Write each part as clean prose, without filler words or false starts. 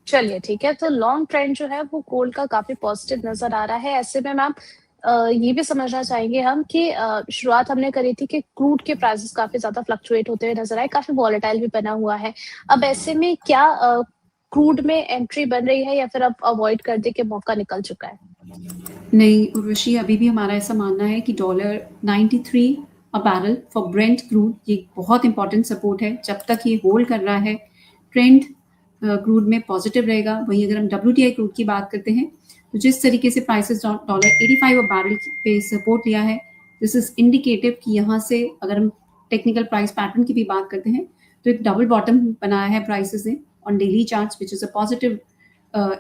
चलिए ठीक है, तो लॉन्ग ट्रेंड जो है वो गोल्ड का काफ़ी पॉजिटिव नज़र आ रहा है। ऐसे में मैम ये भी समझना चाहेंगे हम कि शुरुआत हमने करी थी कि क्रूड के प्राइसेस काफ़ी ज़्यादा फ्लक्चुएट होते हुए नज़र आए, काफ़ी वॉलेटाइल भी बना हुआ है। अब ऐसे में क्या क्रूड में एंट्री बन रही है या फिर अब अवॉइड कर दे के मौका निकल चुका है? नहीं उर्वशी, अभी भी हमारा ऐसा मानना है कि $93 अ बैरल फॉर ब्रेंट क्रूड ये बहुत इंपॉर्टेंट सपोर्ट है। जब तक ये होल्ड कर रहा है, ट्रेंड क्रूड में पॉजिटिव रहेगा। वहीं अगर हम WTI क्रूड की बात करते हैं तो जिस तरीके से प्राइसेस $85 अ बैरल पे सपोर्ट लिया है, दिस इज इंडिकेटिव कि यहाँ से अगर हम टेक्निकल प्राइस पैटर्न की भी बात करते हैं तो एक डबल बॉटम बनाया है प्राइसेस ने on daily charts, which is a positive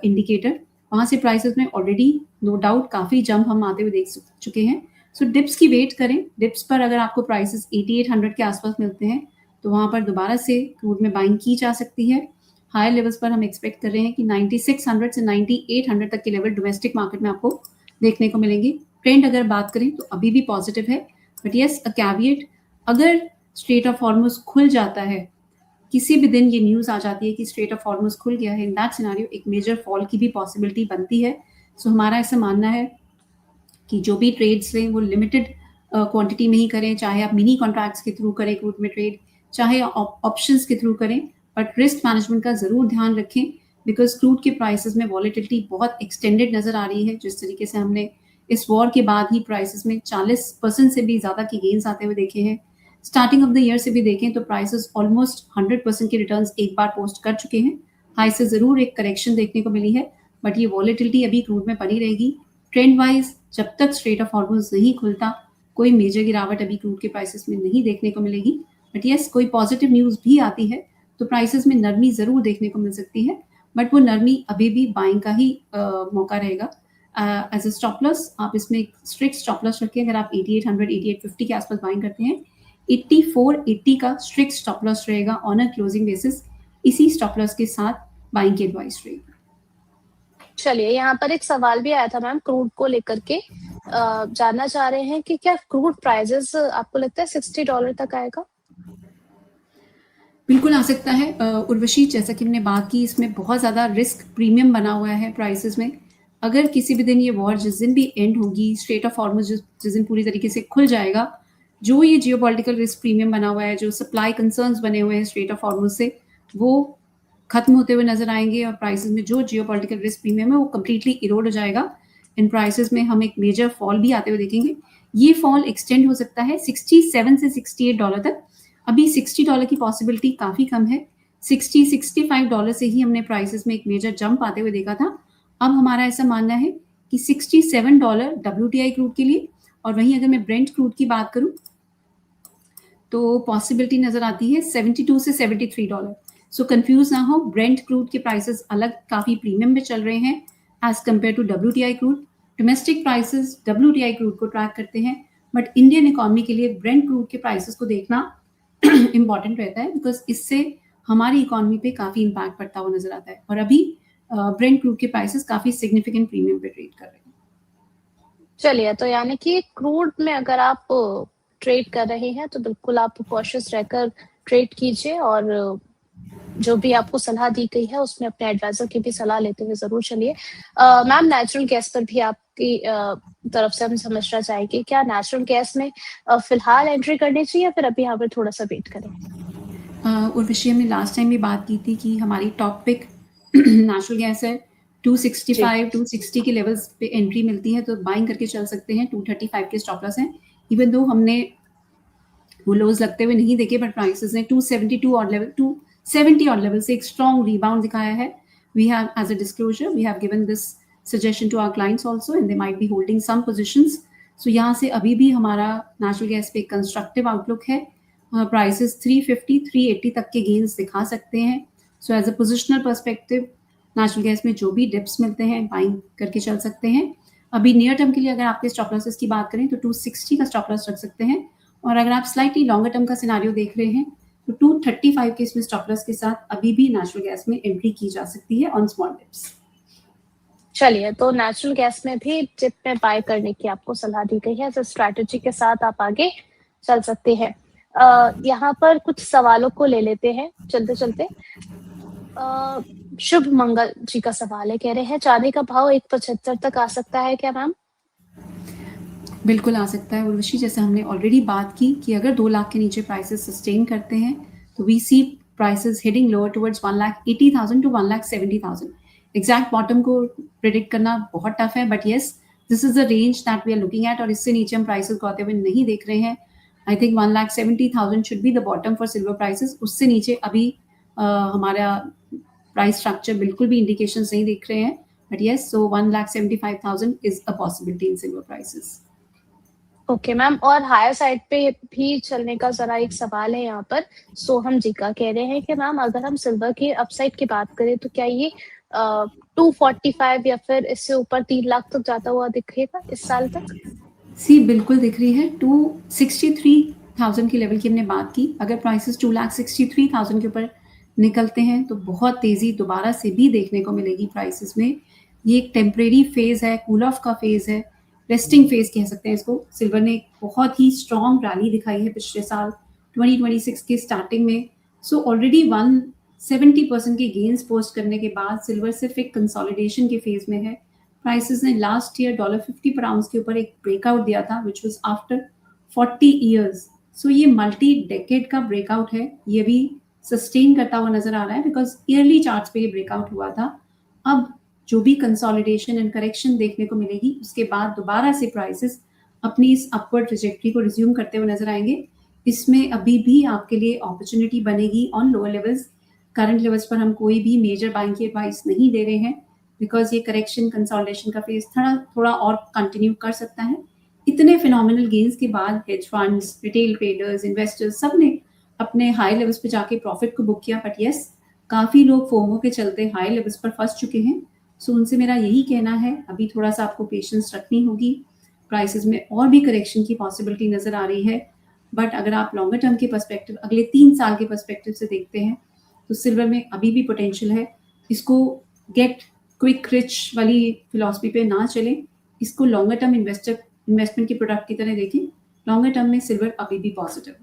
indicator. वहाँ से प्राइसेस में ऑलरेडी नो डाउट काफ़ी जंप हम आते हुए देख चुके हैं। सो डिप्स की वेट करें। डिप्स पर अगर आपको प्राइसेस 8800 के आसपास मिलते हैं तो वहाँ पर दोबारा से क्रूड में बाइंग की जा सकती है। हायर लेवल्स पर हम एक्सपेक्ट कर रहे हैं कि 9600 से 9800 तक के लेवल डोमेस्टिक मार्केट में आपको देखने को मिलेंगे। ट्रेंड अगर बात करें तो अभी भी पॉजिटिव है, बट येस अ कैविएट, अगर स्ट्रेट ऑफ हॉर्मुज खुल जाता है, किसी भी दिन ये न्यूज़ आ जाती है कि स्ट्रेट ऑफ हॉर्मुज खुल गया है, इन दैट सिनेरियो एक मेजर फॉल की भी पॉसिबिलिटी बनती है। सो हमारा ऐसा मानना है कि जो भी ट्रेड्स लें वो लिमिटेड क्वांटिटी में ही करें, चाहे आप मिनी कॉन्ट्रैक्ट्स के थ्रू करें क्रूड में ट्रेड, चाहे ऑप्शंस के थ्रू करें, बट रिस्क मैनेजमेंट का ज़रूर ध्यान रखें। बिकॉज क्रूड के प्राइसेस में वॉलेटिलिटी बहुत एक्सटेंडेड नज़र आ रही है। जिस तरीके से हमने इस वॉर के बाद ही प्राइसेस में 40% से भी ज़्यादा की गेंस आते हुए देखे हैं। स्टार्टिंग ऑफ द ईयर से भी देखें तो प्राइसेस ऑलमोस्ट 100% के रिटर्न्स एक बार पोस्ट कर चुके हैं। हाई से ज़रूर एक करेक्शन देखने को मिली है, बट ये वॉलेटिलिटी अभी क्रूड में बनी रहेगी। ट्रेंड वाइज जब तक स्ट्रेट ऑफ हॉर्मुज नहीं खुलता, कोई मेजर गिरावट अभी क्रूड के प्राइसेस में नहीं देखने को मिलेगी। बट येस, कोई पॉजिटिव न्यूज़ भी आती है तो प्राइसेस में नरमी ज़रूर देखने को मिल सकती है, बट वो नरमी अभी भी बाइंग का ही मौका रहेगा। एज अ स्टॉप लॉस आप इसमें एक स्ट्रिक्ट स्टॉप लॉस रखें। अगर आप 8800 8850 के आसपास बाइंग करते हैं, 8480 का स्ट्रिक्ट स्टॉप लॉस रहेगा ऑन अ क्लोजिंग बेसिस। इसी स्टॉप लॉस के साथ बाइंग की एडवाइस रहेगी। चलिए, यहाँ पर एक सवाल भी आया था मैम क्रूड को लेकर के। जानना चाह रहे हैं कि क्या क्रूड प्राइसेस आपको लगता है $60 तक आएगा? बिल्कुल आ सकता है उर्वशी, जैसा कि हमने बात की, इसमें बहुत ज़्यादा रिस्क प्रीमियम बना हुआ है प्राइसेस में। अगर किसी भी दिन ये वॉर जिस दिन भी एंड होगी, स्ट्रेट ऑफ हॉर्मुज जिस दिन पूरी तरीके से खुल जाएगा, जो ये जियोपॉलिटिकल रिस्क प्रीमियम बना हुआ है, जो सप्लाई कंसर्न्स बने हुए हैं स्ट्रेट ऑफ हॉर्मुज से, वो खत्म होते हुए नजर आएंगे और प्राइसेस में जो जियोपॉलिटिकल रिस्क प्रीमियम है वो कम्प्लीटली इरोड हो जाएगा। इन प्राइसेस में हम एक मेजर फॉल भी आते हुए देखेंगे। ये फॉल एक्सटेंड हो सकता है 67 से $68 तक। अभी $60 की पॉसिबिलिटी काफ़ी कम है। $60-65 से ही हमने प्राइसेस में एक मेजर जंप आते हुए देखा था। अब हमारा ऐसा मानना है कि $67 WTI क्रूड के लिए, और वहीं अगर मैं ब्रेंट क्रूड की बात करूं तो पॉसिबिलिटी नजर आती है $72 से $73। सो कंफ्यूज ना हो, ब्रेंट क्रूड के प्राइसेस अलग काफ़ी प्रीमियम में चल रहे हैं as compare to WTI crude. Domestic prices WTI crude को ट्रैक करते हैं, बट इंडियन इकोनॉमी के लिए ब्रेंट क्रूड के प्राइसेस को देखना इम्पॉर्टेंट रहता है, बिकॉज इससे हमारी इकोनॉमी पे काफ़ी इम्पैक्ट पड़ता हुआ नजर आता है। और अभी ब्रेंट क्रूड के प्राइसेस काफ़ी सिग्निफिकेंट प्रीमियम पे ट्रेड कर रहे हैं। चलिए, तो यानी कि क्रूड में अगर आप ट्रेड कर रहे हैं तो बिल्कुल आप कॉशियस रहकर ट्रेड कीजिए और जो भी आपको सलाह दी गई है उसमें अपने एडवाइजर की भी सलाह लेते हुए जरूर चलिए। मैम, नेचुरल गैस पर भी आपकी तरफ से हम समझना चाहेंगे, क्या नेचुरल गैस में फिलहाल एंट्री करनी चाहिए या फिर अभी यहाँ पर थोड़ा सा वेट करें? उर्वशी, हमने लास्ट टाइम भी बात की थी कि हमारी टॉप पिक नेचुरल गैस है। 265 260 के लेवल्स पे एंट्री मिलती है तो बाइंग करके चल सकते हैं। 235 के स्टॉप लॉस हैं। इवन दो हमने वो लोज लगते हुए नहीं देखे, बट प्राइसेस ने 272 और लेवल 270 और लेवल से एक स्ट्रॉन्ग रिबाउंड दिखाया है। We have as a disclosure we have given this suggestion to our clients also and they might be holding some positions. So यहाँ से अभी भी हमारा नेचुरल गैस पे कंस्ट्रक्टिव आउटलुक है। प्राइसेस 350 380 तक के गेन्स दिखा सकते हैं। So as a positional perspective natural gas में जो भी डिप्स मिलते हैं बाइंग करके चल सकते हैं। अभी नियर टर्म के लिए अगर आपके स्टॉप लॉसेस की बात करें तो 260 का स्टॉप लॉस रख सकते हैं, और अगर आप स्लाइटली लॉन्गर टर्म का सिनारियो देख रहे हैं तो 235 के इसमें स्टॉप लॉस के साथ अभी भी नेचुरल गैस में एंट्री की जा सकती है ऑन स्मॉल डिप्स। चलिए, तो नेचुरल गैस में भी डिप में बाय करने की आपको सलाह दी गई है, तो स्ट्रैटेजी के साथ आप आगे चल सकते हैं। यहाँ पर कुछ सवालों को ले लेते हैं चलते चलते। शुभ मंगल जी का सवाल है, कह रहे हैं चांदी का भाव 1.75 तक आ सकता है क्या मैम? बिल्कुल आ सकता है उर्वशी, जैसे हमने ऑलरेडी बात की कि अगर 2 लाख के नीचे प्राइसेस सस्टेन करते हैं तो we see prices heading lower towards 1,80,000 to 1,70,000। Exact bottom को प्रिडिक्ट करना बहुत टफ है, but yes this is the range that we are looking at, और इससे नीचे हम प्राइसेस को आते हुए नहीं देख रहे हैं। I think 1,70,000 should be the bottom for silver prices. उससे नीचे अभी हमारा प्राइस स्ट्रक्चर बिल्कुल भी इंडिकेशन नहीं दिख रहे हैं, but yes so 1,75,000 is a possibility in silver prices. Okay ma'am, और हायर साइड पे भी चलने का जरा एक सवाल है यहाँ पर। सोहम जी का कह रहे हैं कि मैम अगर हम सिल्वर की अपसाइड की बात करें तो क्या ये 245 या फिर इससे ऊपर 3 लाख तक जाता हुआ दिखेगा इस साल तक? सी बिल्कुल दिख रही है। 263,000 की लेवल की हमने बात की। अगर प्राइसेस 2,63,000 के ऊपर निकलते हैं तो बहुत तेजी दोबारा से भी देखने को मिलेगी प्राइसेस में। ये एक टेम्परेरी फेज है, कूल ऑफ का फेज है, रेस्टिंग फेज कह सकते हैं इसको। सिल्वर ने एक बहुत ही स्ट्रॉन्ग रैली दिखाई है पिछले साल 2026 के स्टार्टिंग में। सो ऑलरेडी 170% के गेन्स पोस्ट करने के बाद सिल्वर सिर्फ एक कंसोलिडेशन के फेज में है। प्राइसेस ने लास्ट ईयर $50 पर आउंस के ऊपर एक ब्रेकआउट दिया था विच वाज आफ्टर 40 ईयर्स। सो ये मल्टी डेकेड का ब्रेकआउट है, ये भी सस्टेन करता हुआ नजर आ रहा है बिकॉज ईयरली चार्ट्स पे ये ब्रेकआउट हुआ था। अब जो भी कंसोलिडेशन एंड करेक्शन देखने को मिलेगी उसके बाद दोबारा से प्राइसेस अपनी इस अपवर्ड ट्रेजेक्टरी को रिज्यूम करते हुए नजर आएंगे। इसमें अभी भी आपके लिए अपॉर्चुनिटी बनेगी on lower levels. Current levels पर हम कोई भी मेजर बाइंग की एडवाइस नहीं दे रहे हैं बिकॉज ये करेक्शन कंसोलिडेशन का फेज थोड़ा और कंटिन्यू कर सकता है। इतने फिनोमिनल गेन्स के बाद hedge funds, retail traders, investors सब ने अपने हाई लेवल्स पे जाके प्रॉफिट को बुक किया, बट यस काफी लोग फोमो के चलते हाई लेवल्स पर फंस चुके हैं। सो उनसे मेरा यही कहना है अभी थोड़ा सा आपको पेशेंस रखनी होगी। प्राइसेस में और भी करेक्शन की पॉसिबिलिटी नजर आ रही है, बट अगर आप लॉन्गर टर्म के पर्सपेक्टिव अगले 3 साल के पर्सपेक्टिव से देखते हैं तो सिल्वर में अभी भी पोटेंशियल है। इसको गेट क्विक रिच वाली फिलॉसफी पे ना चलें, इसको लॉन्गर टर्म इन्वेस्टमेंट के प्रोडक्ट की तरह देखें। लॉन्गर टर्म में सिल्वर अभी भी पॉजिटिव है।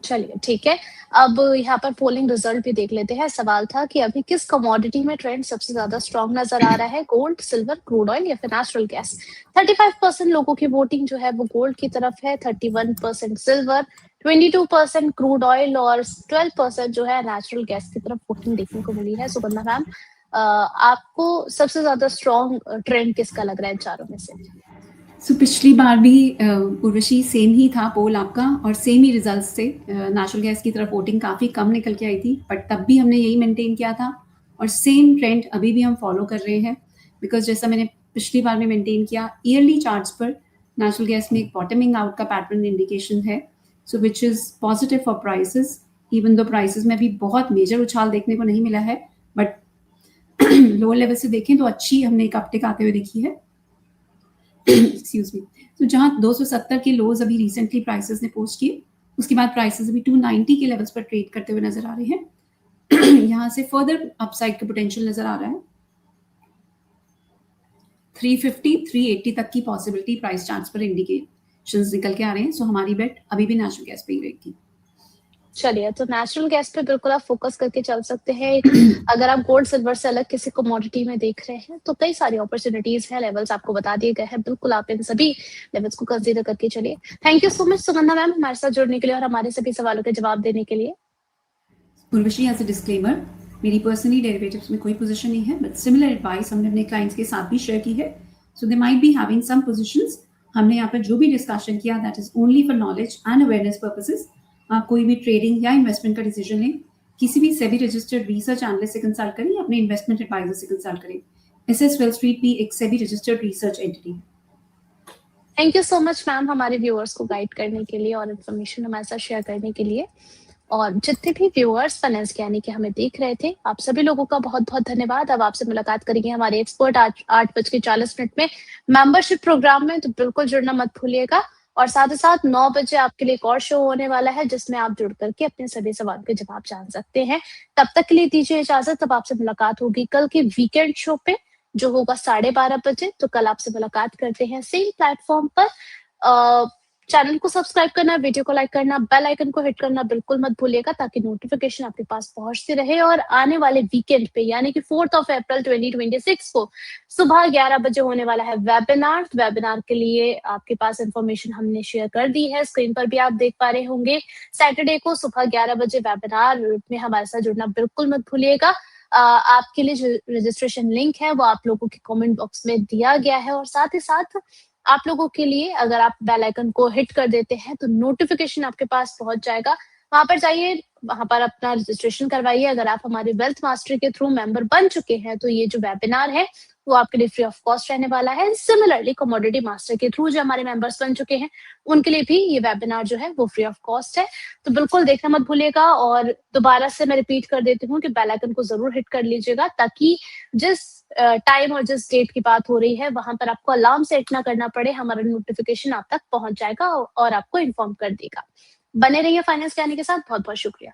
चलिए ठीक है, अब यहाँ पर पोलिंग रिजल्ट भी देख लेते हैं। सवाल था कि अभी किस कमोडिटी में ट्रेंड सबसे ज्यादा स्ट्रॉन्ग नजर आ रहा है, गोल्ड, सिल्वर, क्रूड ऑयल या फिर नेचुरल गैस? 35% लोगों की वोटिंग जो है वो गोल्ड की तरफ है, 31% सिल्वर, 22% क्रूड ऑयल और 12% जो है नेचुरल गैस की तरफ वोटिंग देखने को मिली है। सुगंधा मैम, आपको सबसे ज्यादा स्ट्रॉन्ग ट्रेंड किसका लग रहा है इन चारों में से? सो पिछली बार भी उर्वशी सेम ही था पोल आपका, और सेम ही रिजल्ट से नेचुरल गैस की तरफ वोटिंग काफ़ी कम निकल के आई थी, बट तब भी हमने यही मेंटेन किया था और सेम ट्रेंड अभी भी हम फॉलो कर रहे हैं। बिकॉज जैसा मैंने पिछली बार में मेंटेन किया, ईयरली चार्ट्स पर नेचुरल गैस में एक बॉटमिंग आउट का पैटर्न इंडिकेशन है, so which is positive for prices. Even though prices में भी बहुत मेजर उछाल देखने को नहीं मिला है, बट लोअर लेवल से देखें तो अच्छी हमने एक अपटिक आते हुए देखी है। Excuse me. तो जहां 270 के लोज अभी रिसेंटली प्राइसेस ने पोस्ट किए, उसके बाद प्राइसेस अभी 290 के लेवल्स पर ट्रेड करते हुए नजर आ रहे हैं। यहां से फर्दर अपसाइड का पोटेंशियल नजर आ रहा है। 350 380 तक की पॉसिबिलिटी प्राइस चार्ट्स पर इंडिकेशंस निकल के आ रहे हैं। सो हमारी बेट अभी भी नेचुरल गैस पे ही रहेगी। चलिए, तो नेचुरल गैस पे बिल्कुल आप फोकस करके चल सकते हैं। अगर आप गोल्ड सिल्वर से अलग किसी कमोडिटी में देख रहे हैं तो कई सारी अपॉर्चुनिटीज हैं, लेवल्स आपको बता दिए गए हैं, बिल्कुल आप इन सभी लेवल्स को कंसीडर करके चलिए। Thank you so much Sugandha ma'am हमारे साथ जुड़ने के लिए और हमारे सभी सवालों के जवाब देने के लिए। उर्वशी, एज अ डिस्क्लेमर, मेरी पर्सनली डेरिवेटिव्स में कोई पोजीशन नहीं है, बट सिमिलर एडवाइस हमने अपने क्लाइंट्स के साथ भी शेयर की है। So they might be having some positions. हमने यहाँ पर जो भी डिस्कशन किया that is only for knowledge and awareness purposes. आप कोई भी ट्रेडिंग या इन्वेस्टमेंट का डिसीजन लें, किसी भी सेबी रजिस्टर्ड रिसर्च एनालिस्ट से कंसल्ट करें या अपने इन्वेस्टमेंट एडवाइजर से कंसल्ट करें। एसएस वेल्थ स्ट्रीट भी एक सेबी रजिस्टर्ड रिसर्च एंटिटी है। Thank you so much ma'am हमारे व्यूअर्स को गाइड करने के लिए और इन्फॉर्मेशन हमारे साथ शेयर करने के लिए। और जितने भी व्यूअर्स फाइनेंस यानी कि हमें देख रहे थे, आप सभी लोगों का बहुत बहुत धन्यवाद। अब आपसे मुलाकात करेंगे हमारे एक्सपर्ट आज 8:40 में मेंबरशिप प्रोग्राम में, तो बिल्कुल जुड़ना मत भूलिएगा। और साथ ही साथ 9 बजे आपके लिए एक और शो होने वाला है जिसमें आप जुड़ करके अपने सभी सवालों के जवाब जान सकते हैं। तब तक के लिए दीजिए इजाजत। तब आपसे मुलाकात होगी कल के वीकेंड शो पे जो होगा 12:30 बजे। तो कल आपसे मुलाकात करते हैं सेम प्लेटफॉर्म पर। चैनल को सब्सक्राइब करना, वीडियो को लाइक करना, बेल आइकन को हिट करना बिल्कुल मत भूलिएगा ताकि नोटिफिकेशन आपके पास पहुंचती रहे। और आने वाले वीकेंड पे यानी कि 4th ऑफ अप्रैल 2026 को सुबह 11 बजे होने वाला है वेबिनार। वेबिनार के लिए आपके पास इंफॉर्मेशन हमने शेयर कर दी है, स्क्रीन पर भी आप देख पा रहे होंगे। सैटरडे को सुबह 11 बजे वेबिनार में हमारे साथ जुड़ना बिल्कुल मत भूलिएगा। आपके लिए जो रजिस्ट्रेशन लिंक है वो आप लोगों के कमेंट बॉक्स में दिया गया है। और साथ ही साथ आप लोगों के लिए अगर आप बेल आइकन को हिट कर देते हैं तो नोटिफिकेशन आपके पास पहुंच जाएगा। वहां पर जाइए, वहां पर अपना रजिस्ट्रेशन करवाइए। अगर आप हमारे वेल्थ मास्टर के थ्रू मेंबर बन चुके हैं तो ये जो वेबिनार है वो आपके लिए फ्री ऑफ कॉस्ट रहने वाला है। सिमिलरली कमोडिटी मास्टर के थ्रू जो हमारे मेंबर्स बन चुके हैं उनके लिए भी ये वेबिनार जो है वो फ्री ऑफ कॉस्ट है। तो बिल्कुल देखना मत भूलिएगा। और दोबारा से मैं रिपीट कर देती हूँ कि बेल आइकन को जरूर हिट कर लीजिएगा ताकि जिस टाइम और जिस डेट की बात हो रही है वहां पर आपको अलार्म सेट ना करना पड़े, हमारा नोटिफिकेशन आप तक पहुंच जाएगा और आपको इन्फॉर्म कर देगा। बने रहिए फाइनेंस ज्ञानी के साथ। बहुत बहुत शुक्रिया।